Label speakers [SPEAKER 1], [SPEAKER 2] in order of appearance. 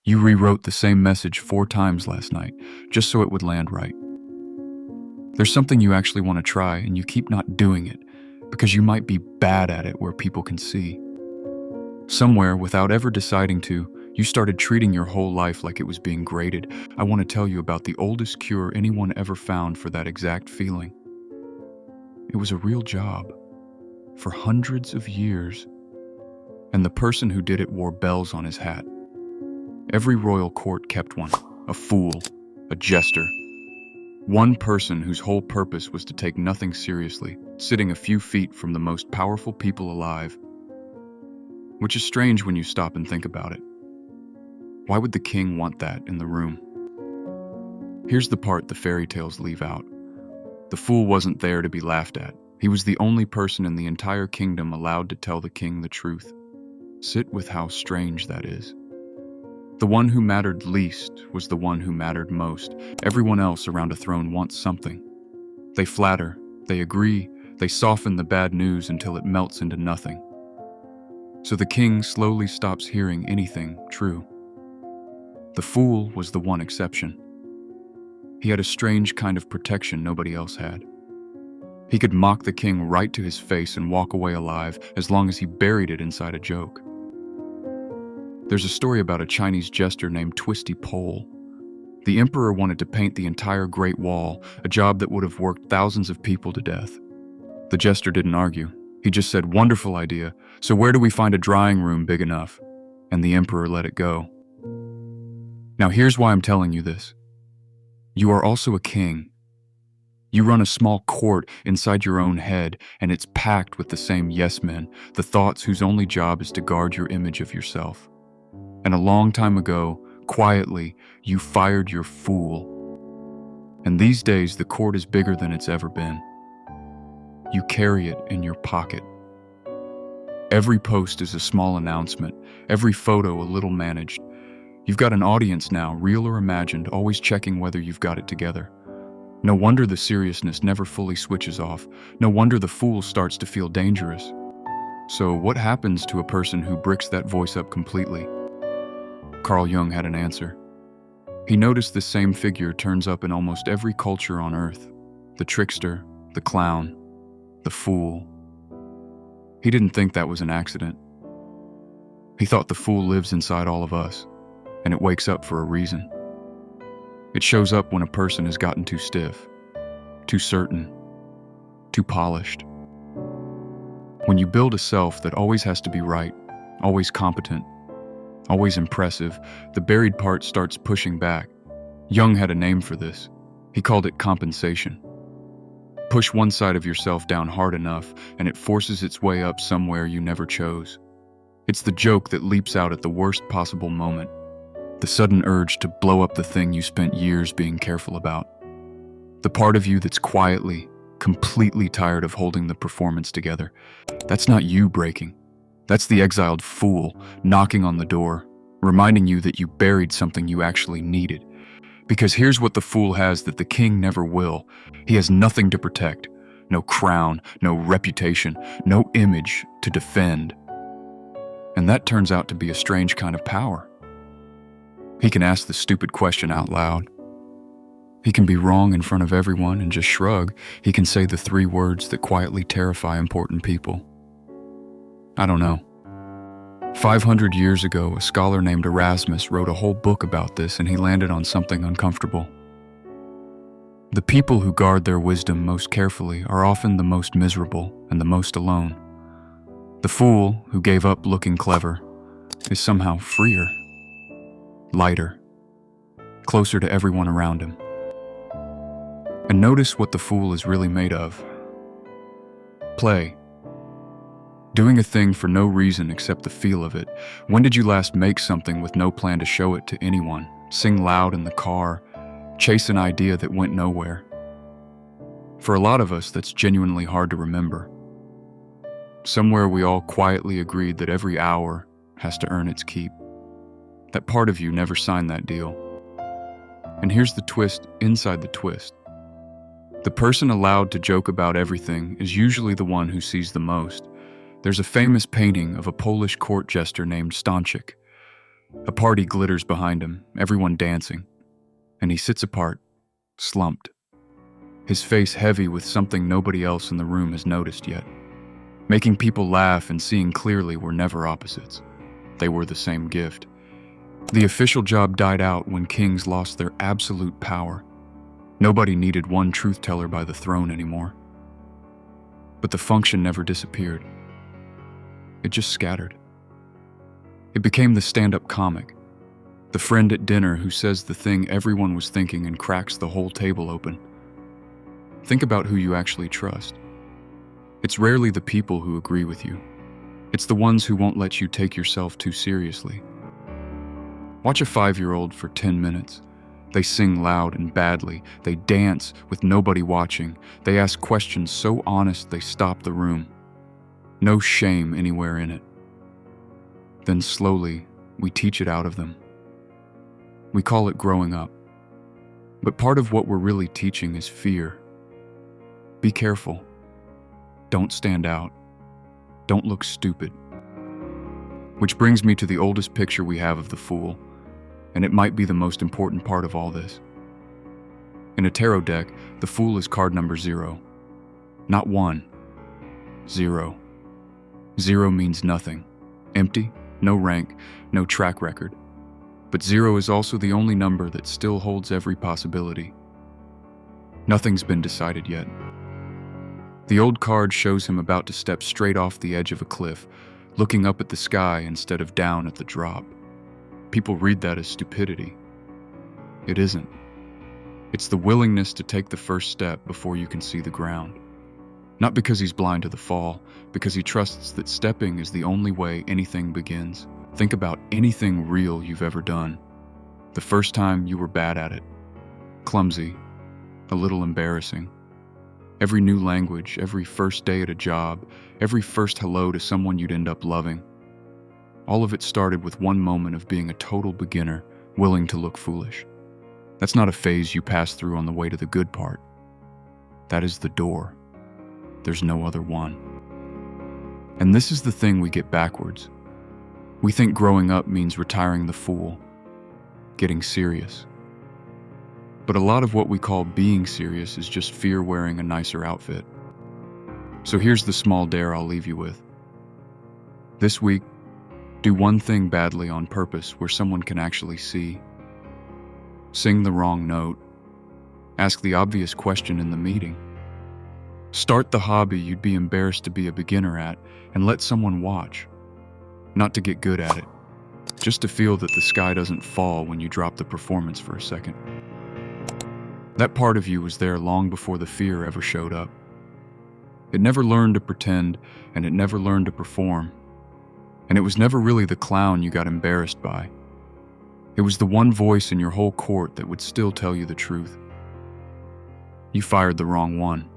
[SPEAKER 1] You rewrote the same message 4 times last night, just so it would land right. There's something you actually want to try, and you keep not doing it, because you might be bad at it where people can see. Somewhere, without ever deciding to, you started treating your whole life like it was being graded. I want to tell you about the oldest cure anyone ever found for that exact feeling. It was a real job, for hundreds of years, and the person who did it wore bells on his hat. Every royal court kept one, a fool, a jester. One person whose whole purpose was to take nothing seriously, sitting a few feet from the most powerful people alive. Which is strange when you stop and think about it. Why would the king want that in the room? Here's the part the fairy tales leave out. The fool wasn't there to be laughed at. He was the only person in the entire kingdom allowed to tell the king the truth. Sit with how strange that is. The one who mattered least was the one who mattered most. Everyone else around a throne wants something. They flatter, they agree, they soften the bad news until it melts into nothing. So the king slowly stops hearing anything true. The fool was the one exception. He had a strange kind of protection nobody else had. He could mock the king right to his face and walk away alive as long as he buried it inside a joke. There's a story about a Chinese jester named Twisty Pole. The emperor wanted to paint the entire Great Wall, a job that would have worked thousands of people to death. The jester didn't argue. He just said, "Wonderful idea. So where do we find a drying room big enough?" And the emperor let it go. Now here's why I'm telling you this. You are also a king. You run a small court inside your own head, and it's packed with the same yes men, the thoughts whose only job is to guard your image of yourself. And a long time ago, quietly, you fired your fool. And these days, the court is bigger than it's ever been. You carry it in your pocket. Every post is a small announcement, every photo a little managed. You've got an audience now, real or imagined, always checking whether you've got it together. No wonder the seriousness never fully switches off. No wonder the fool starts to feel dangerous. So what happens to a person who bricks that voice up completely? Carl Jung had an answer. He noticed this same figure turns up in almost every culture on Earth. The trickster, the clown, the fool. He didn't think that was an accident. He thought the fool lives inside all of us, and it wakes up for a reason. It shows up when a person has gotten too stiff, too certain, too polished. When you build a self that always has to be right, always competent, always impressive, the buried part starts pushing back. Jung had a name for this. He called it compensation. Push one side of yourself down hard enough, and it forces its way up somewhere you never chose. It's the joke that leaps out at the worst possible moment. The sudden urge to blow up the thing you spent years being careful about. The part of you that's quietly, completely tired of holding the performance together. That's not you breaking. That's the exiled fool knocking on the door, reminding you that you buried something you actually needed. Because here's what the fool has that the king never will. He has nothing to protect. No crown, no reputation, no image to defend. And that turns out to be a strange kind of power. He can ask the stupid question out loud. He can be wrong in front of everyone and just shrug. He can say the 3 words that quietly terrify important people. I don't know. 500 years ago, a scholar named Erasmus wrote a whole book about this, and he landed on something uncomfortable. The people who guard their wisdom most carefully are often the most miserable and the most alone. The fool who gave up looking clever is somehow freer, lighter, closer to everyone around him. And notice what the fool is really made of. Play. Doing a thing for no reason except the feel of it. When did you last make something with no plan to show it to anyone? Sing loud in the car, chase an idea that went nowhere. For a lot of us, that's genuinely hard to remember. Somewhere we all quietly agreed that every hour has to earn its keep. That part of you never signed that deal. And here's the twist inside the twist. The person allowed to joke about everything is usually the one who sees the most. There's a famous painting of a Polish court jester named Stańczyk. A party glitters behind him, everyone dancing, and he sits apart, slumped, his face heavy with something nobody else in the room has noticed yet. Making people laugh and seeing clearly were never opposites. They were the same gift. The official job died out when kings lost their absolute power. Nobody needed one truth teller by the throne anymore. But the function never disappeared. It just scattered. It became the stand-up comic, the friend at dinner who says the thing everyone was thinking and cracks the whole table open. Think about who you actually trust. It's rarely the people who agree with you. It's the ones who won't let you take yourself too seriously. Watch a 5-year-old for 10 minutes. They sing loud and badly. They dance with nobody watching. They ask questions so honest they stop the room. No shame anywhere in it. Then slowly, we teach it out of them. We call it growing up. But part of what we're really teaching is fear. Be careful. Don't stand out. Don't look stupid. Which brings me to the oldest picture we have of the fool, and it might be the most important part of all this. In a tarot deck, the fool is card number 0. Not 1. 0. 0 means nothing. Empty, no rank, no track record. But 0 is also the only number that still holds every possibility. Nothing's been decided yet. The old card shows him about to step straight off the edge of a cliff, looking up at the sky instead of down at the drop. People read that as stupidity. It isn't. It's the willingness to take the first step before you can see the ground. Not because he's blind to the fall, because he trusts that stepping is the only way anything begins. Think about anything real you've ever done. The first time you were bad at it. Clumsy. A little embarrassing. Every new language, every first day at a job, every first hello to someone you'd end up loving. All of it started with one moment of being a total beginner, willing to look foolish. That's not a phase you pass through on the way to the good part. That is the door. There's no other one. And this is the thing we get backwards. We think growing up means retiring the fool, getting serious. But a lot of what we call being serious is just fear wearing a nicer outfit. So here's the small dare I'll leave you with. This week, do one thing badly on purpose where someone can actually see. Sing the wrong note. Ask the obvious question in the meeting. Start the hobby you'd be embarrassed to be a beginner at and let someone watch. Not to get good at it, just to feel that the sky doesn't fall when you drop the performance for a second. That part of you was there long before the fear ever showed up. It never learned to pretend, and it never learned to perform. And it was never really the clown you got embarrassed by. It was the one voice in your whole court that would still tell you the truth. You fired the wrong one.